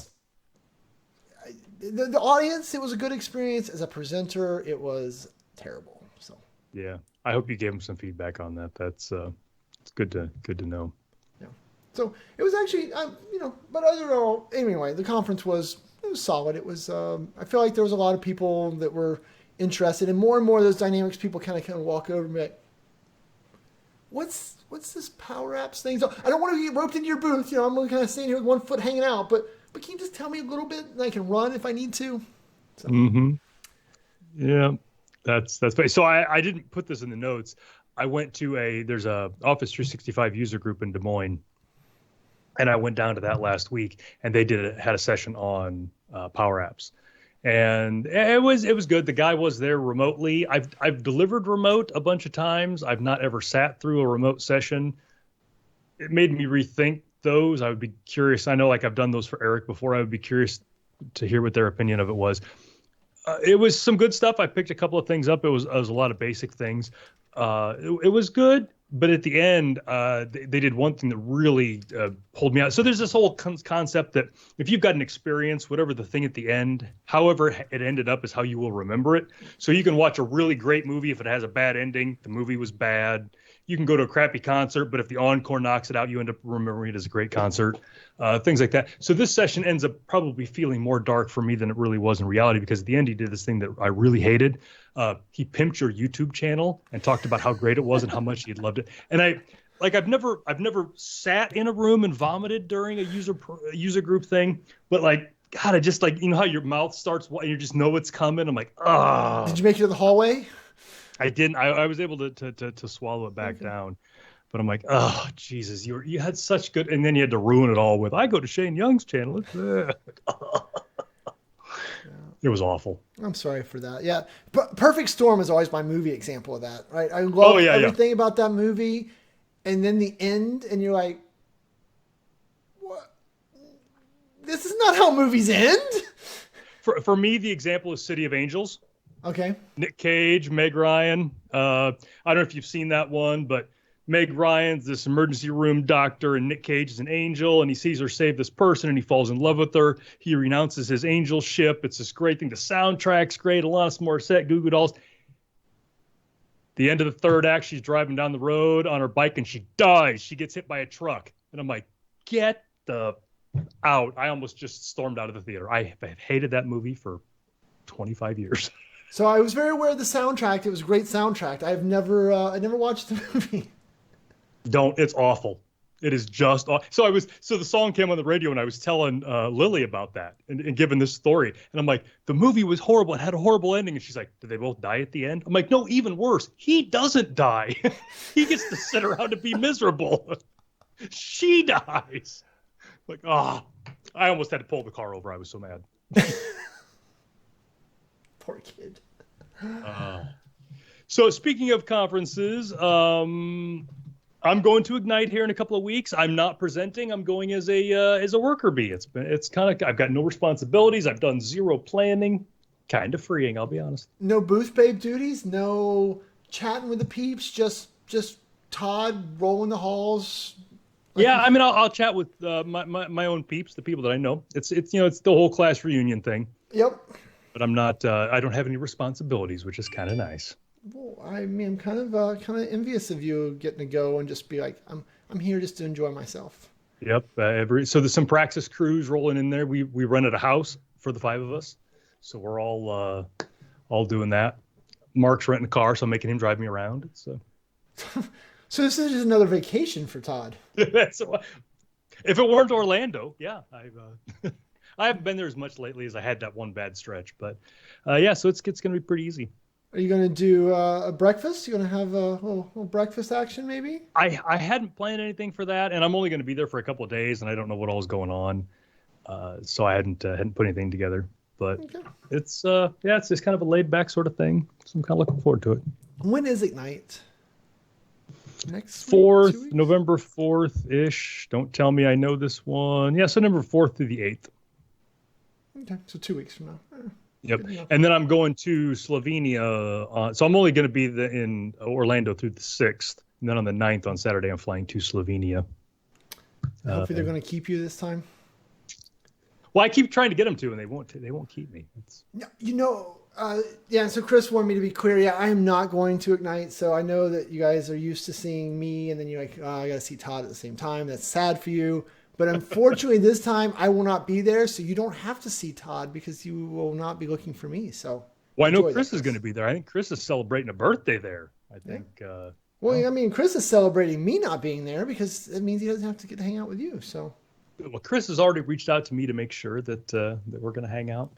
the audience. It was a good experience. As a presenter, it was terrible. So Yeah. I hope you gave him some feedback on that. That's it's good to know. yeah. So it was actually but overall, anyway, the conference was solid. It was I feel like there was a lot of people that were interested, and more of those dynamics people kind of walk over and be like, what's this power apps thing? So I don't want to get roped into your booth. I'm kind of standing here with one foot hanging out, but can you just tell me a little bit and I can run if I need to? So Hmm. Yeah. That's funny. So I didn't put this in the notes. I went to there's a Office 365 user group in Des Moines, and I went down to that last week, and they had a session on Power Apps, and it was good. The guy was there remotely. I've delivered remote a bunch of times. I've not ever sat through a remote session. It made me rethink those. I would be curious. I know, like I've done those for Eric before. I would be curious to hear what their opinion of it was. It was some good stuff. I picked a couple of things up. It was a lot of basic things. It was good, but at the end, they did one thing that really pulled me out. So there's this whole concept that if you've got an experience, whatever the thing at the end, however it ended up is how you will remember it. So you can watch a really great movie. If it has a bad ending, the movie was bad. You can go to a crappy concert, but if the encore knocks it out, you end up remembering it as a great concert, things like that. So this session ends up probably feeling more dark for me than it really was in reality, because at the end he did this thing that I really hated. He pimped your YouTube channel and talked about how great it was and how much he loved it. And I've never sat in a room and vomited during a user group thing, but like, God, I just like, how your mouth starts and you just know it's coming. I'm like, ah. did you make it to the hallway? I didn't. I was able to swallow it back down, but I'm like, oh Jesus, you had such good, and then you had to ruin it all with, I go to Shane Young's channel. It was awful. I'm sorry for that. Yeah, Perfect Storm is always my movie example of that. Right, I Oh, love yeah, everything about that movie, and then the end, and you're like, "What? This is not how movies end." For me, the example is City of Angels. Okay. Nick Cage, Meg Ryan. I don't know if you've seen that one, but Meg Ryan's this emergency room doctor, and Nick Cage is an angel, and he sees her save this person, and he falls in love with her. He renounces his angelship. It's this great thing. The soundtrack's great. Alanis Morissette, Goo Goo Dolls. The end of the third act, she's driving down the road on her bike, and she dies. She gets hit by a truck. And I'm like, get the out. I almost just stormed out of the theater. I have hated that movie for 25 years. So I was very aware of the soundtrack. It was a great soundtrack. I never watched the movie. Don't. It's awful. It is just so the song came on the radio, and I was telling Lily about that and giving this story, and I'm like, the movie was horrible. It had a horrible ending, and she's like, did they both die at the end? I'm like, no, even worse. He doesn't die. He gets to sit around and be miserable. She dies. Like, I almost had to pull the car over. I was so mad. Poor kid. So speaking of conferences, I'm going to Ignite here in a couple of weeks. I'm not presenting. I'm going as a worker bee. It's kind of, I've got no responsibilities. I've done zero planning. Kind of freeing, I'll be honest. No booth babe duties. No chatting with the peeps. Just Todd rolling the halls. Yeah, I mean, I'll chat with my own peeps, the people that I know. It's it's the whole class reunion thing. Yep. But I'm not. I don't have any responsibilities, which is kind of nice. Well, I mean, I'm kind of envious of you getting to go and just be like, I'm here just to enjoy myself. Yep. So there's some praxis crews rolling in there. We rented a house for the 5 of us, so we're all doing that. Mark's renting a car, so I'm making him drive me around. So. So this is just another vacation for Todd. So, if it weren't Orlando, yeah, I haven't been there as much lately as I had that one bad stretch, but yeah, so it's going to be pretty easy. Are you going to do a breakfast? You going to have a little breakfast action maybe? I hadn't planned anything for that, and I'm only going to be there for a couple of days, and I don't know what all is going on, so I hadn't put anything together. But okay. It's just kind of a laid back sort of thing. So I'm kind of looking forward to it. When is Ignite? Next 4th, November 4th ish. Don't tell me I know this one. Yeah, so November 4th through the 8th. Okay, so 2 weeks from now. Yep. And then I'm going to Slovenia. So I'm only going to be in Orlando through the 6th. And then on the 9th on Saturday, I'm flying to Slovenia. Hopefully they're going to keep you this time. Well, I keep trying to get them to, and they won't keep me. So Chris wanted me to be clear. Yeah, I am not going to Ignite. So I know that you guys are used to seeing me, and then you're like, I got to see Todd at the same time. That's sad for you. But unfortunately, this time I will not be there, so you don't have to see Todd because you will not be looking for me. So, well, I know Chris is going to be there. I think Chris is celebrating a birthday there. I think. Yeah. I mean, Chris is celebrating me not being there because it means he doesn't have to get to hang out with you. So, well, Chris has already reached out to me to make sure that we're going to hang out.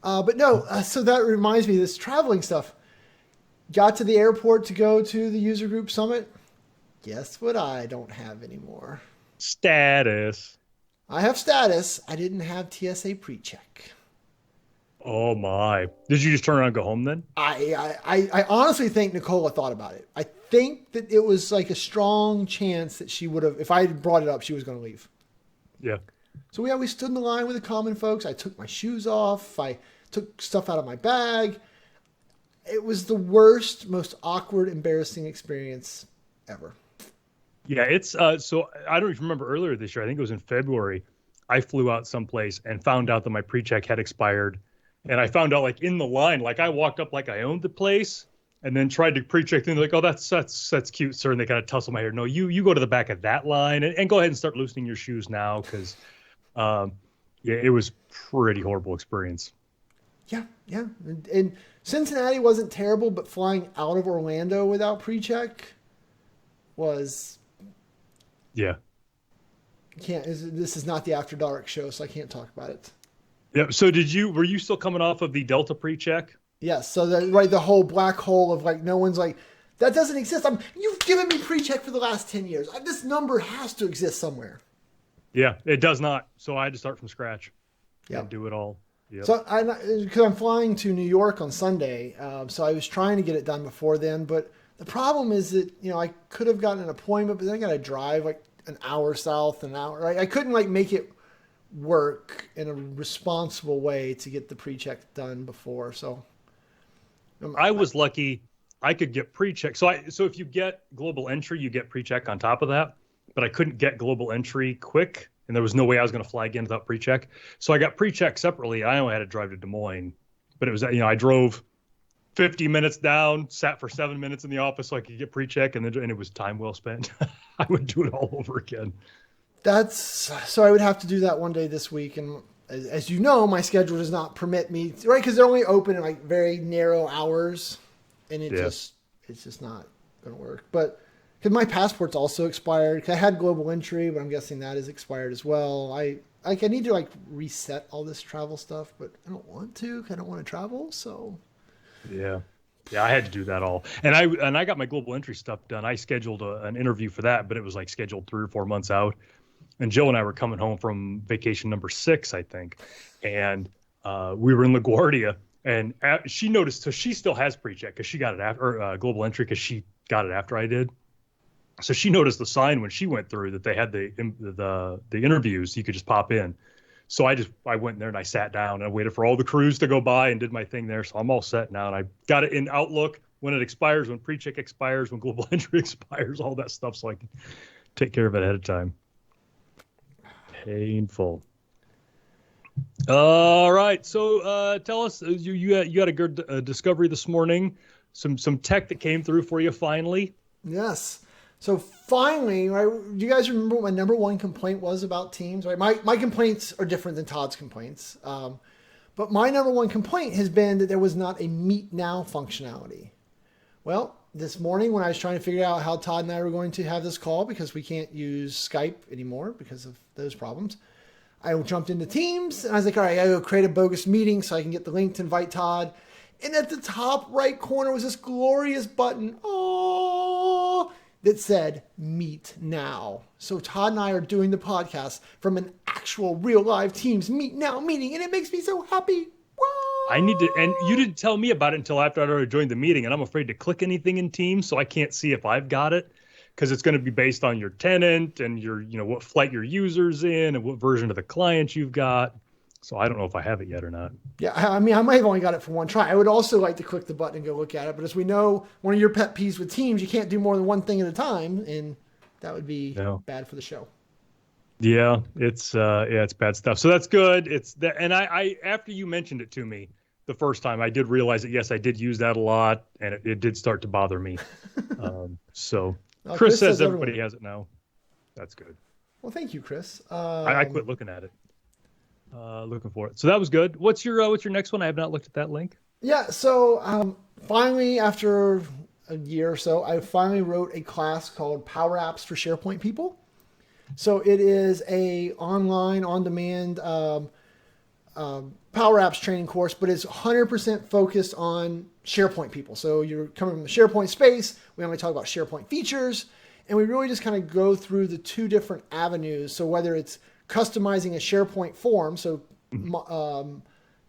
But no. So that reminds me of this traveling stuff. Got to the airport to go to the user group summit. Guess what? I don't have anymore. Status. I have status. I didn't have TSA pre-check. Oh my! Did you just turn around and go home then? I honestly think Nicola thought about it. I think that it was like a strong chance that she would have, if I had brought it up, she was going to leave. Yeah. So we stood in the line with the common folks. I took my shoes off. I took stuff out of my bag. It was the worst, most awkward, embarrassing experience ever. Yeah, it's so I don't even remember earlier this year. I think it was in February. I flew out someplace and found out that my pre-check had expired. And I found out like in the line, like I walked up like I owned the place and then tried to pre-check. And they're like, oh, that's cute, sir. And they kind of tussle my hair. No, you go to the back of that line and go ahead and start loosening your shoes now. Cause it was pretty horrible experience. Yeah. And Cincinnati wasn't terrible, but flying out of Orlando without pre-check was... Yeah. This is not the After Dark show, so I can't talk about it. Yeah. So were you still coming off of the Delta pre-check? Yes. So the whole black hole of like, no one's like, that doesn't exist. You've given me pre-check for the last 10 years. This number has to exist somewhere. Yeah, it does not. So I had to start from scratch. Yeah. And do it all. Yep. So because I'm flying to New York on Sunday, so I was trying to get it done before then. But the problem is that I could have gotten an appointment, but then I got to drive like an hour south, an hour. I couldn't like make it work in a responsible way to get the pre-check done before. So I was lucky. I could get pre-check. So if you get global entry, you get pre-check on top of that. But I couldn't get global entry quick, and there was no way I was going to fly again without pre-check. So I got pre-check separately. I only had to drive to Des Moines, but it was I drove 50 minutes down, sat for 7 minutes in the office so I could get pre-check, and it was time well spent. I would do it all over again. So I would have to do that one day this week, and as you know, my schedule does not permit me, right? Because they're only open in like very narrow hours, and it's just not going to work. But because my passport's also expired, 'cause I had global entry, but I'm guessing that is expired as well. I need to like reset all this travel stuff, but I don't want to, 'cause I don't want to travel. So yeah, I had to do that all, and I got my global entry stuff done. I scheduled an interview for that, but it was like scheduled 3 or 4 months out. And Jill and I were coming home from vacation number 6, I think, and we were in LaGuardia, and she noticed. So she still has pre-check because she got it after, or global entry because she got it after I did. So she noticed the sign when she went through that they had the interviews. You could just pop in. So I went in there and I sat down and I waited for all the crews to go by and did my thing there. So I'm all set now, and I got it in Outlook when it expires, when pre-check expires, when global entry expires, all that stuff, so I can take care of it ahead of time. Painful. All right. So tell us, you had a good discovery this morning. Some tech that came through for you finally. yes. So finally, right? Do you guys remember what my number one complaint was about Teams? Right. My complaints are different than Todd's complaints. But my number one complaint has been that there was not a Meet Now functionality. Well, this morning when I was trying to figure out how Todd and I were going to have this call, because we can't use Skype anymore because of those problems, I jumped into Teams and I was like, all right, I gotta go create a bogus meeting so I can get the link to invite Todd. And at the top right corner was this glorious button, that said Meet Now. So Todd and I are doing the podcast from an actual real live Teams Meet Now meeting, and it makes me so happy. I need to, and you didn't tell me about it until after I'd already joined the meeting, and I'm afraid to click anything in Teams, so I can't see if I've got it, because it's going to be based on your tenant and your, what flight your user's in and what version of the client you've got. So I don't know if I have it yet or not. Yeah, I mean, I might have only got it for one try. I would also like to click the button and go look at it, but as we know, one of your pet peeves with Teams, you can't do more than one thing at a time, and that would be bad for the show. Yeah, it's bad stuff. So that's good. It's that, and I after you mentioned it to me the first time, I did realize that yes, I did use that a lot, and it did start to bother me. So Chris says everybody has it now. That's good. Well, thank you, Chris. I quit looking at it. Looking for it. So that was good. What's your next one? I have not looked at that link. Yeah. So finally, after a year or so, I finally wrote a class called Power Apps for SharePoint People. So it is a online, on-demand Power Apps training course, but it's 100% focused on SharePoint people. So you're coming from the SharePoint space. We only talk about SharePoint features, and we really just kind of go through the 2 different avenues. So whether it's customizing a SharePoint form, so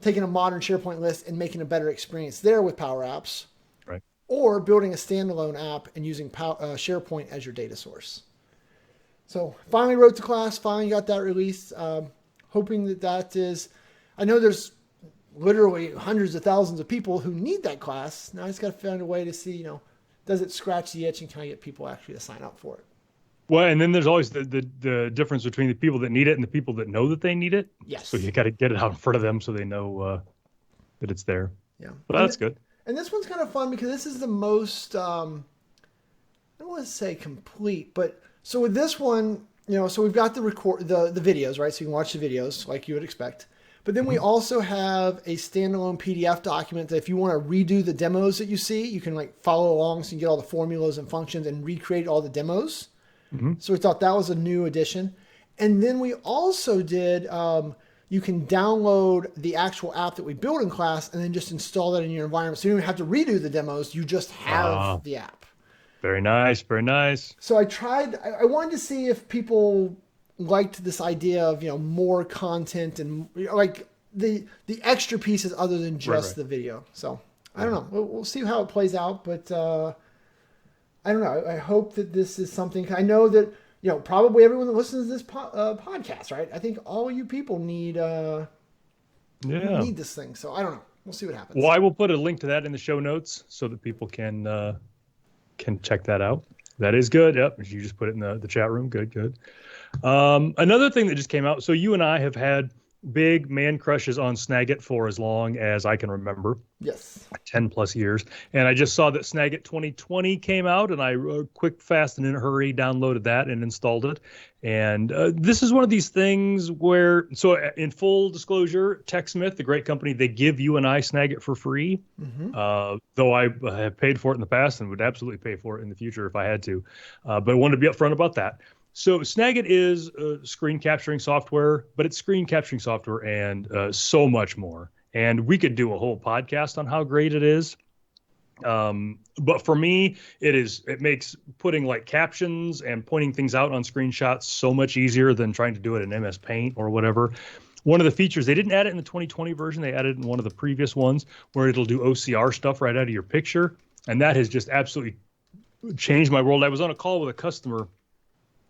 taking a modern SharePoint list and making a better experience there with Power Apps, right, or building a standalone app and using SharePoint as your data source. So finally wrote the class, finally got that released, hoping that is, I know there's literally hundreds of thousands of people who need that class. Now I just got to find a way to see, does it scratch the itch and can I get people actually to sign up for it? Well, and then there's always the difference between the people that need it and the people that know that they need it. Yes. So you got to get it out in front of them so they know that it's there. Yeah. Well, that's good. And this one's kind of fun because this is the most, I don't want to say complete, but so with this one, so we've got the videos, right? So you can watch the videos like you would expect. But then we also have a standalone PDF document that if you want to redo the demos that you see, you can like follow along so you can get all the formulas and functions and recreate all the demos. So we thought that was a new addition. And then we also did, you can download the actual app that we built in class and then just install that in your environment. So you don't have to redo the demos. You just have the app. Very nice. Very nice. So I wanted to see if people liked this idea of, more content and like the extra pieces other than just the video. So I don't know. We'll see how it plays out, but I don't know. I hope that this is something. I know that probably everyone that listens to this podcast, right? I think all you people need this thing. So I don't know. We'll see what happens. Well, I will put a link to that in the show notes so that people can check that out. That is good. Yep, you just put it in the chat room. Good. Another thing that just came out. So you and I have had big man crushes on Snagit for as long as I can remember. Yes. 10 plus years. And I just saw that Snagit 2020 came out, and I quick, fast, and in a hurry downloaded that and installed it. And this is one of these things where, so in full disclosure, TechSmith, the great company, they give you and I Snagit for free. Mm-hmm. Though I have paid for it in the past and would absolutely pay for it in the future if I had to. But I wanted to be upfront about that. So Snagit is screen capturing software, but it's screen capturing software and so much more. And we could do a whole podcast on how great it is. But for me, it makes putting like captions and pointing things out on screenshots so much easier than trying to do it in MS Paint or whatever. One of the features, they didn't add it in the 2020 version. They added it in one of the previous ones where it'll do OCR stuff right out of your picture. And that has just absolutely changed my world. I was on a call with a customer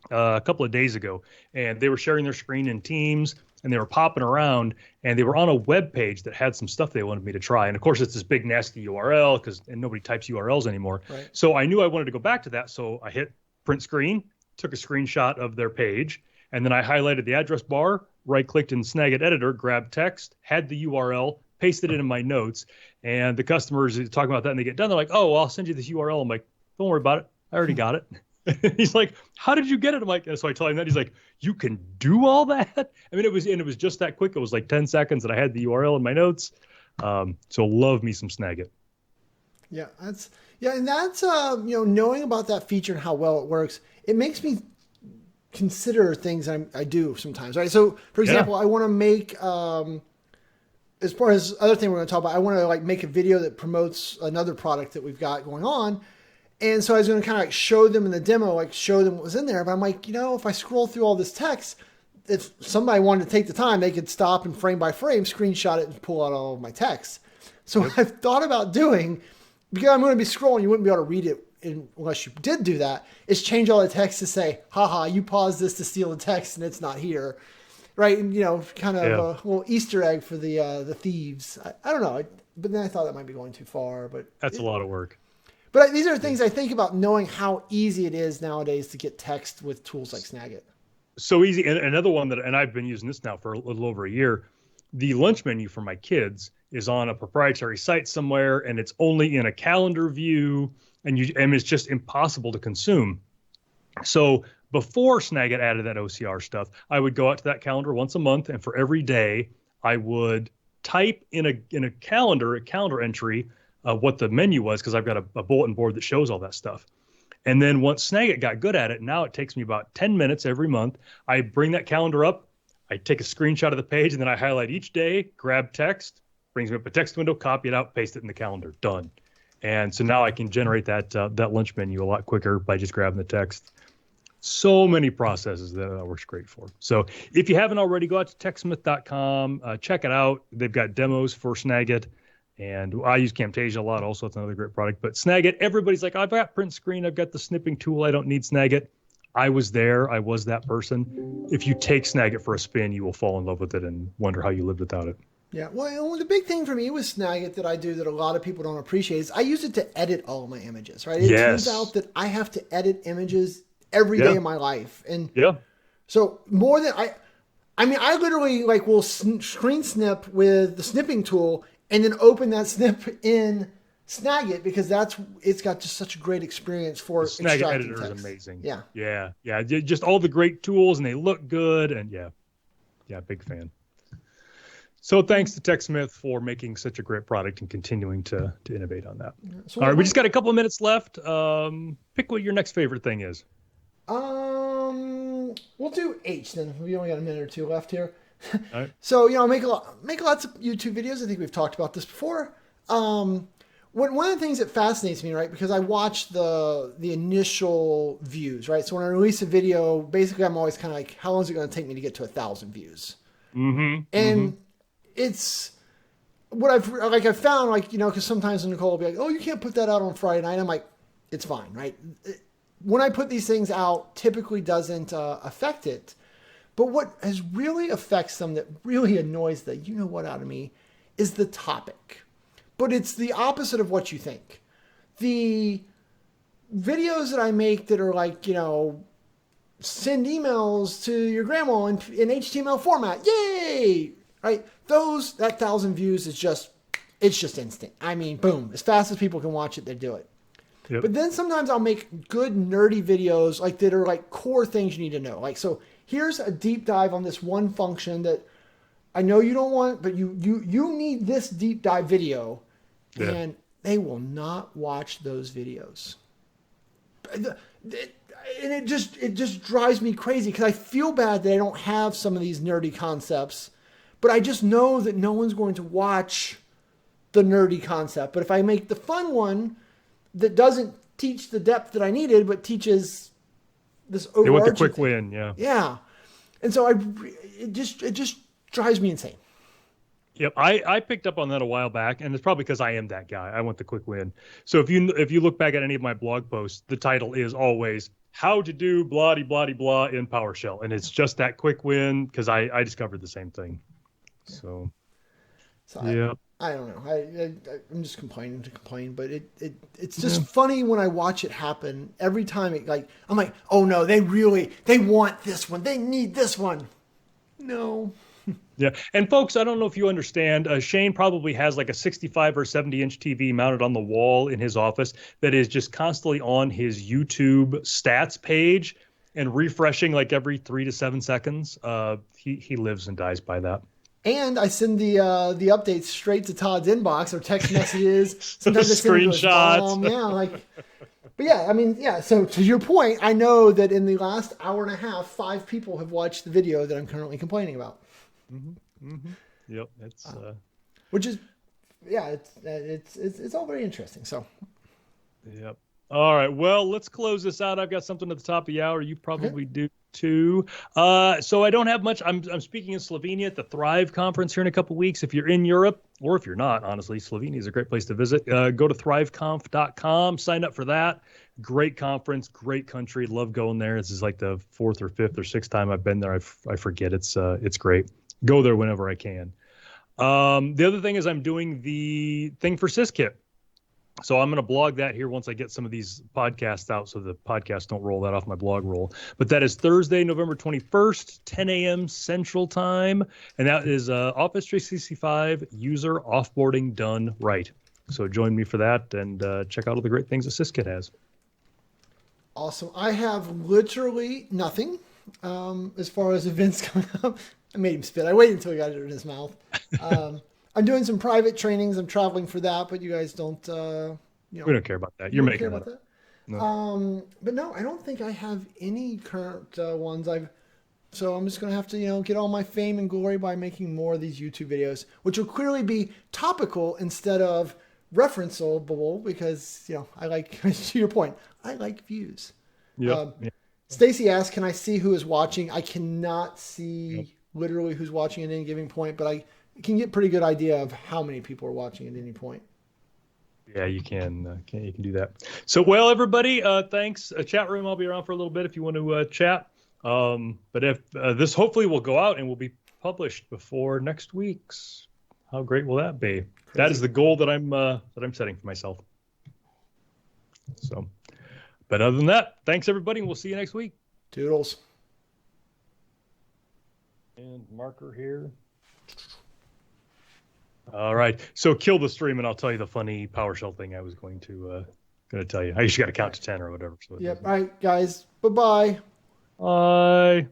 a couple of days ago, and they were sharing their screen in Teams, and they were popping around, and they were on a web page that had some stuff they wanted me to try. And of course, it's this big nasty URL and nobody types URLs anymore. Right. So I knew I wanted to go back to that. So I hit print screen, took a screenshot of their page, and then I highlighted the address bar, right-clicked in Snagit Editor, grabbed text, had the URL, pasted it in my notes, and the customers are talking about that, and they get done. They're like, "Oh, well, I'll send you this URL." I'm like, "Don't worry about it. I already got it." He's like, "How did you get it?" I'm like, so I tell him that. He's like, "You can do all that?" I mean, it was just that quick. It was like 10 seconds that I had the URL in my notes. So love me some Snagit. Yeah, and that's knowing about that feature and how well it works, it makes me consider things I do sometimes, right? So, for example, I want to make as far as other thing we're going to talk about, I want to like make a video that promotes another product that we've got going on. And so I was going to kind of like show them in the demo, like show them what was in there. But I'm like, if I scroll through all this text, if somebody wanted to take the time, they could stop and frame by frame, screenshot it and pull out all of my text. So what I've thought about doing, because I'm going to be scrolling, you wouldn't be able to read it unless you did do that, is change all the text to say, haha, you paused this to steal the text and it's not here. Right? And, kind of a little Easter egg for the thieves. I don't know. But then I thought that might be going too far. But that's a lot of work. But these are things I think about, knowing how easy it is nowadays to get text with tools like Snagit. So easy. And another one and I've been using this now for a little over a year, the lunch menu for my kids is on a proprietary site somewhere, and it's only in a calendar view, and it's just impossible to consume. So before Snagit added that OCR stuff, I would go out to that calendar once a month, and for every day, I would type in a calendar entry what the menu was, because I've got a bulletin board that shows all that stuff. And then once Snagit got good at it, now it takes me about 10 minutes every month. I bring that calendar up, I take a screenshot of the page, and then I highlight each day, grab text, brings me up a text window, copy it out, paste it in the calendar, done. And so now I can generate that lunch menu a lot quicker by just grabbing the text. So many processes that works great for. So if you haven't already, go out to techsmith.com, check it out. They've got demos for Snagit. And I use Camtasia a lot. Also, it's another great product. But Snagit, everybody's like, I've got print screen. I've got the snipping tool. I don't need Snagit. I was there. I was that person. If you take Snagit for a spin, you will fall in love with it and wonder how you lived without it. Yeah. Well, the big thing for me with Snagit that I do that a lot of people don't appreciate is I use it to edit all of my images, right? It turns out that I have to edit images every day of my life. And so more than I literally will screen snip with the snipping tool and then open that snip in Snagit, because it's got just such a great experience for the Snagit extracting editor text. is amazing. Yeah. Just all the great tools, and they look good, and big fan. So thanks to TechSmith for making such a great product and continuing to innovate on that. So all right, we just got a couple of minutes left. Pick what your next favorite thing is. We'll do H then. We only got a minute or two left here. Right. So, make lots of YouTube videos. I think we've talked about this before. One of the things that fascinates me, right, because I watch the initial views, right? So when I release a video, basically I'm always kind of like, how long is it going to take me to get to 1,000 views? Mm-hmm. And it's what I've found, like, because sometimes Nicole will be like, oh, you can't put that out on Friday night. I'm like, it's fine, right? When I put these things out, typically doesn't affect it. But what has really affects them, that really annoys the you-know-what out of me, is the topic. But it's the opposite of what you think. The videos that I make that are like, send emails to your grandma in HTML format, yay! Right? That 1,000 views is it's just instant. I mean, boom, as fast as people can watch it, they do it. Yep. But then sometimes I'll make good nerdy videos like that are like core things you need to know. Like, so here's a deep dive on this one function that I know you don't want, but you need this deep dive video. Yeah. And they will not watch those videos. And it just drives me crazy because I feel bad that I don't have some of these nerdy concepts, but I just know that no one's going to watch the nerdy concept. But if I make the fun one that doesn't teach the depth that I needed, but teaches this overarching, they want the quick thing. win, yeah. Yeah. And so it just drives me insane. Yep, I picked up on that a while back, and it's probably because I am that guy. I want the quick win. So if you look back at any of my blog posts, the title is always "How to Do blah blah blah in PowerShell," and it's just that quick win because I discovered the same thing. So yeah, I don't know. I'm just complaining to complain, but it's just funny when I watch it happen every time. I'm like, oh no, they want this one. They need this one. No. Yeah. And folks, I don't know if you understand, Shane probably has like a 65 or 70-inch TV mounted on the wall in his office that is just constantly on his YouTube stats page and refreshing like every 3 to 7 seconds. He lives and dies by that. And I send the updates straight to Todd's inbox or text messages. Sometimes I send screenshots. But yeah, I mean, yeah. So to your point, I know that in the last hour and a half, 5 people have watched the video that I'm currently complaining about. Mm-hmm. Mm-hmm. Yep, it's which is, yeah, it's all very interesting. So, yep. All right, well, let's close this out. I've got something at the top of the hour. You probably do too. So I don't have much. I'm speaking in Slovenia at the Thrive conference here in a couple of weeks. If you're in Europe, or if you're not, honestly, Slovenia is a great place to visit. Go to thriveconf.com. Sign up for that. Great conference, great country. Love going there. This is like the 4th or 5th or 6th time I've been there. I forget. It's great. Go there whenever I can. The other thing is I'm doing the thing for SysKit. So I'm going to blog that here once I get some of these podcasts out so the podcasts don't roll that off my blog roll. But that is Thursday, November 21st, 10 a.m. Central Time. And that is Office 365 user offboarding done right. So join me for that and check out all the great things that SysKit has. Awesome. I have literally nothing as far as events coming up. I made him spit. I waited until he got it in his mouth. I'm doing some private trainings. I'm traveling for that, but you guys don't. We don't care about that. You're making about that. No. But no, I don't think I have any current ones. So I'm just gonna have to get all my fame and glory by making more of these YouTube videos, which will clearly be topical instead of referenceable because I like to your point. I like views. Yeah. Stacy asked, "Can I see who is watching?" I cannot see literally who's watching at any given point, but I can get a pretty good idea of how many people are watching at any point. Yeah, you can. You can do that. So, well, everybody, thanks. Chat room, I'll be around for a little bit if you want to chat. But if this hopefully will go out and will be published before next week's. How great will that be? Crazy. That is the goal that I'm setting for myself. So, but other than that, thanks everybody, and we'll see you next week. Toodles. And marker here. All right. So kill the stream, and I'll tell you the funny PowerShell thing I was going to tell you. I just got to count to 10 or whatever. So yep. All right, guys. Bye-bye. Bye.